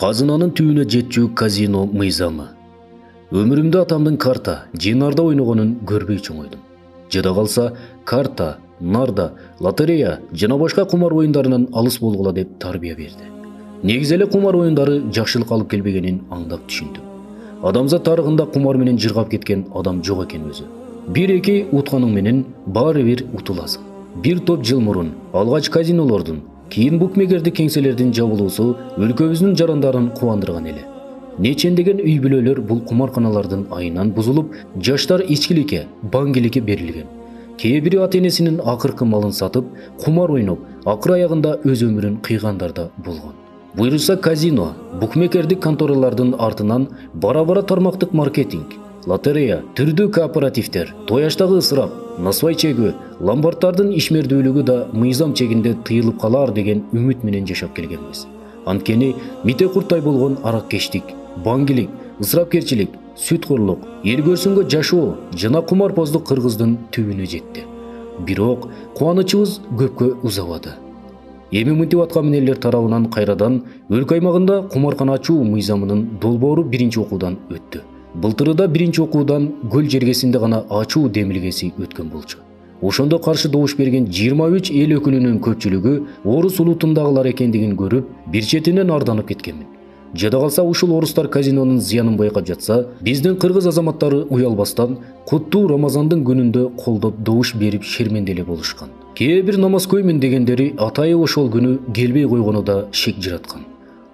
Казынанын түбүнө жетчү казино мыйзамы. Өмүрүмдө атамдын карта, жинарда ойногонун көрбөй чоңойдум. Жада калса, карта, нарда, лотерея жана башка кумар оюндарынан алыс болгула деп тарбия берди. Негизи эле кумар оюндары жакшылык алып келбегенин аңдап түшүндүм. Адамзат тарыхында кумар менен жыргап кеткен адам жок экен өзү. Бир-эки утканың менен баары бир утуласың. Бир топ жыл мурун алгач казинолордун, кийин букмекердик кеңселердин жабылуусу өлкөбүздүн жарандарын кубандырган эле. Нечендеген үй бүлөлөр бул кумарканалардын айынан бузулуп, жаштар ичкиликке, баңгиликке берилген. Кээ бири ата-энесинин акыркы малын сатып, кумар ойноп, акыр аягында өз өмүрүн кыйгандар да болгон. Буйруса казино, букмекердик конторалардын артынан бара-бара тармактык маркетинг, лотерея, түрдүү кооперативдер, тояштагы ысырап, насыбай чегүү, ломбарддардын ишмердүүлүгү да мыйзам чегинде тыйылып калар деген үмүт менен жашап келгенбиз. Анткени мите курттай болгон араккештик, баңгилик, ысырапкерчилик, сүткорлук, эл көрсүнгө жашоо жана кумарпоздук кыргыздын түбүнө жетти. Бирок кубанычыбыз көпкө узабады. Эми мынтип аткан элдер тарабынан кайрадан өлкө аймагында кумаркана ачуу мыйзамынын долбоору биринчи окуудан өттү. Былтырыда биринчи окуудан көл жергесинде гана ачуу демилгеси өткөн болчу. Ошондо каршы добуш берген 23 эл өкүлүнүн көпчүлүгү орус улутундагылар экендигин көрүп, бир четинен арданып кеткенмин. Жада калса ушул орустар казинонун зыянын байкап жатса, биздин кыргыз азаматтары уялбастан куттуу Рамазандын күнүндө колдоп добуш берип шерменделе болушкан. Кээ бир намаз көймүн дегендери атайы ошол күнү келбей койгону да шек жираткан.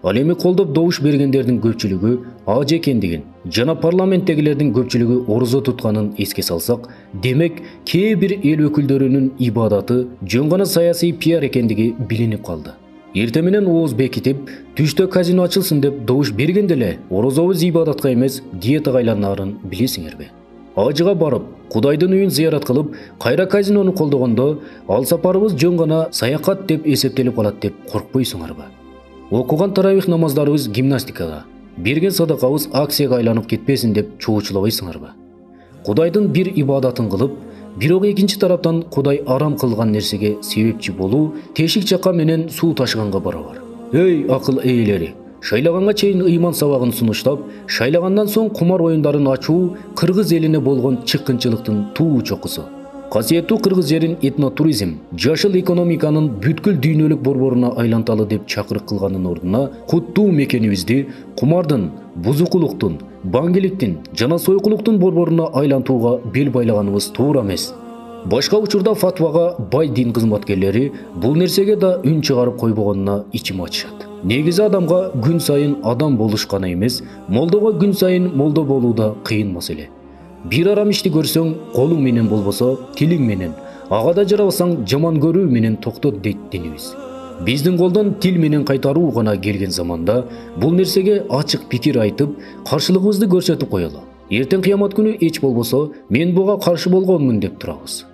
Ал эми колдоп добуш бергендердин көпчүлүгү АЖ экендигин жана парламенттегилердин көпчүлүгү орозо тутканын эске салсак, демек кээ бир эл өкүлдөрүнүн ибадаты жөн гана саясий пиар экендиги билинип калды. Эртең менен ооз бекитип, түштө казино ачылсын деп добуш бергенде эле орозобуз ибадатка эмес, диетага айланарын билесиңерби? Ажыга барып, Кудайдын үйүн зыярат кылып, кайра казинону колдогондо, ал сапарыбыз жөн гана саякат деп эсептелип калат деп коркпойсуңарбы? Окуган таравих намаздарыбыз гимнастикага, берген садакабыз акцияга айланып кетпесин деп чоочулабайсыңарбы? Кудайдын бир ибадатын кылып, бирок экинчи тараптан Кудай арам кылган нерсеге себепчи болуу тешик чака менен суу ташыганга барабар. Эй акыл ээлери, шайлаганга чейин ыйман сабагын сунуштап, шайлагандан соң кумар оюндарын ачуу кыргыз элине болгон чыккынчылыктын туу чокусу. Касиеттүү кыргыз жерин этнотуризм, жашыл экономиканын бүткүл дүйнөлүк борборуна айланталы деп чакырык кылганын ордуна куттуу мекенибизди кумардын, бузукулуктун, баңгиликтин жана сойкулуктун борборуна айлантууга бел байлаганыбыз туура эмес. Башка учурда фатвага бай дин кызматкерлери бул нерсеге да үн чыгарып койбогонуна ичим ачышат. Негизи адамга күн сайын адам болуш гана эмес, молдого күн сайын молдо болуу да кыйын маселе. Бир арам ишти көрсөң, колуң менен болбосо, тилиң менен, ага да жарабасаң жаман көрүү менен токтот дейт динибиз. Биздин колдон тил менен кайтаруу гана келген заманда бул нерсеге ачык пикир айтып, каршылыгыбызды көрсөтүп коелу. Эртең кыямат күнү эч болбосо, мен буга каршы болгонмун деп турабыз.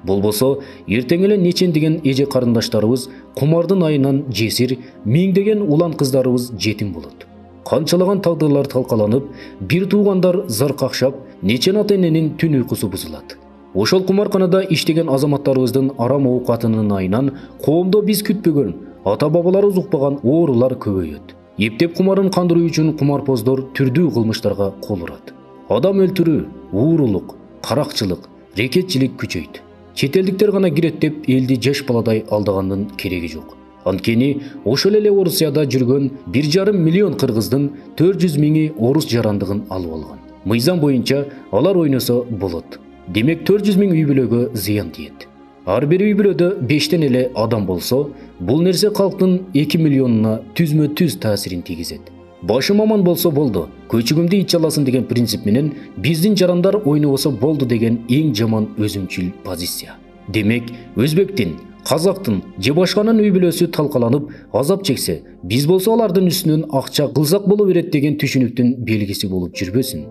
Болбосо, эртең эле нечендеген эже карындаштарыбыз кумардын айынан жесир, миңдеген улан кыздарыбыз жетим болот. Канчалаган тагдырлар талкаланып, бир туугандар зар какшап, нечен ата-эненин түн уйкусу бузулат. Ошол кумарканада иштеген азаматтарыбыздын арам оокатынын айынан коомдо биз күтпөгөн, ата-бабаларыбыз укпаган оорулар көбөйөт. Эптеп кумарын кандыруу үчүн кумарпоздор түрдүү кылмыштарга кол урат. Адам өлтүрүү, уурулук, каракчылык, рекетчилик күчөйт. Чет элдиктер гана кирет деп элди жаш баладай алдагандын кереги жок. Анткени ошол эле Орусияда жүргөн 1,5 миллион кыргыздын 400 миңи орус жарандыгын алып алган. Мыйзам боюнча алар ойносо болот. Демек 400 миң үй бүлөгө зыян тиет. Ар бир үй бүлөдө 5тен эле адам болсо, бул нерсе калктын 2 миллионуна түзмө-түз таасирин тийгизет. Башым аман болсо болду, көчүгүмдү ич аласың деген принцип менен биздин жарандар ойнобосо болду деген эң жаман өзүмчүл позиция. Демек, өзбектин, казактын же башканын үй бүлөсү талкаланып, азап чексе, биз болсо алардын үстүнөн акча кылсак боло берет деген түшүнүктүн белгиси болуп жүрбөсүн.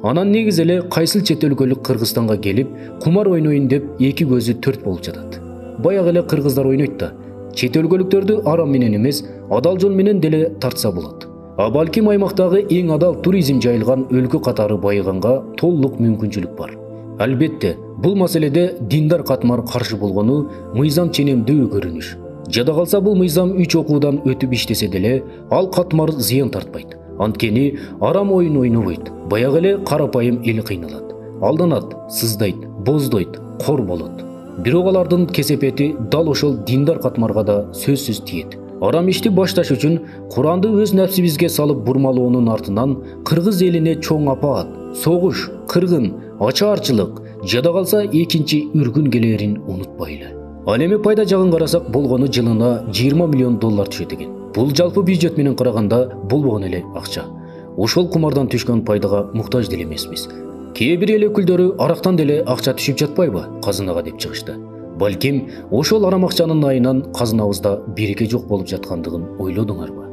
Анан негизи эле кайсыл чет өлкөлүк Кыргызстанга келип, кумар ойнойн деп эки көзү төрт болуп жатат. Баягы эле кыргыздар ойнойт да, чет өлкөлүктөрдү арам менен эмес, адал жол менен деле тартса болот. А балким аймактагы эң адал туризм жайылган өлкө катары байыганга толук мүмкүнчүлүк бар. Албетте, бул маселеде диндар катмар каршы болгону мыйзам ченемдүү көрүнүш. Жада калса бул мыйзам 3 окуудан өтүп иштесе деле ал катмар зыян тартпайт. Анткени арам оюн ойнобойт. Баягы эле карапайым эл кыйналат. Алданат, сыздайт, боздойт, кор болот. Бирок алардын кесепети дал ошол диндар катмарга да сөзсүз тиет. Арам ишти башташ үчүн Куранды өз нәпсибизге салып бурмалоонун артынан кыргыз элине чоң апаат, согуш, кыргын, ачаарчылык, жада калса экинчи үргүн келерин унутпайлы. Ал эми пайда жагын карасак болгону жылына 20 миллион доллар түшөт экен. Бул жалпы бюджет менен караганда болбогон эле акча. Ошол кумардан түшкөн пайдага муктаж деле эмеспиз. Кээ бир эл өкүлдөрү арактан деле акча түшүп жатпайбы казынага деп чыгышты. Балким ошол арам акчанын айынан казынабызда береке жок болуп жаткандыгын ойлодуңарбы?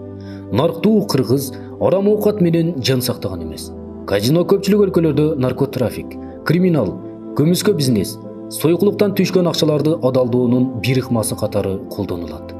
Нарктуу кыргыз арам оокат менен жан сактаган эмес. Казино көпчүлүк өлкөлөрдө наркотрафик, криминал, көмүскө бизнес, сойкулуктан түшкөн акчаларды адалдоонун бир ыкмасы катары колдонулат.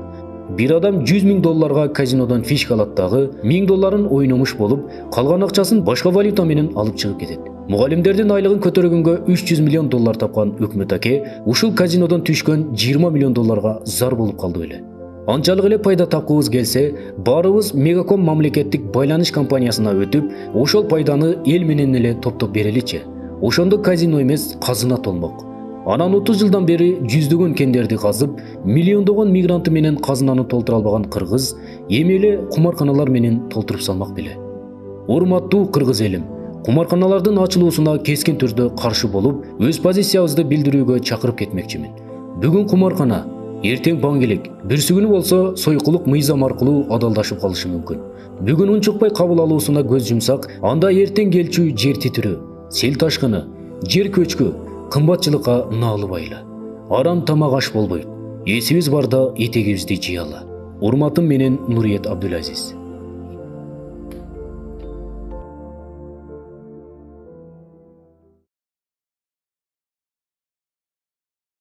Бир адам 100 000 долларга казинодон фишка алат дагы 1000 долларын ойномуш болуп, калган акчасын башка валюта менен алып чыгып кетет. Мугалимдердин айлыгын көтөргөнгө 300 миллион доллар тапкан өкмөт аке ушул казинодон түшкөн 20 миллион долларга зар болуп калды беле. Анчалык эле пайда тапкыбыз келсе, баарыбыз Мегаком мамлекеттик байланыш компаниясына өтүп, ошол пайданы эл менен эле топтоп береличи. Ошондо казино эмес, казына толмок. Анан 30 жылдан бери жүздөгөн кендерди казып, миллиондогон мигранты менен казынаны толтура албаган кыргыз эми эле кумарканалар менен толтуруп салмак беле. Урматтуу кыргыз элим, кумарканалардын ачылуусуна кескин түрдө каршы болуп, өз позициябызды билдирүүгө чакырып кетмекчимин. Бүгүн кумаркана, эртең баңгелик, бүрсүгүнү болсо сойкулук мыйзам аркылуу адалдашып калышы мүмкүн. Бүгүн унчукпай кабыл алуусуна көз жумсак, анда эртең келчү жер титирөө, сел ташкыны, жер көчкү, кымбатчылыкка наалыбайлы. Арам тамак аш болбойт. Эсибиз барда этегибизди жыялы. Урматым менен Нуриет Абдулазиз.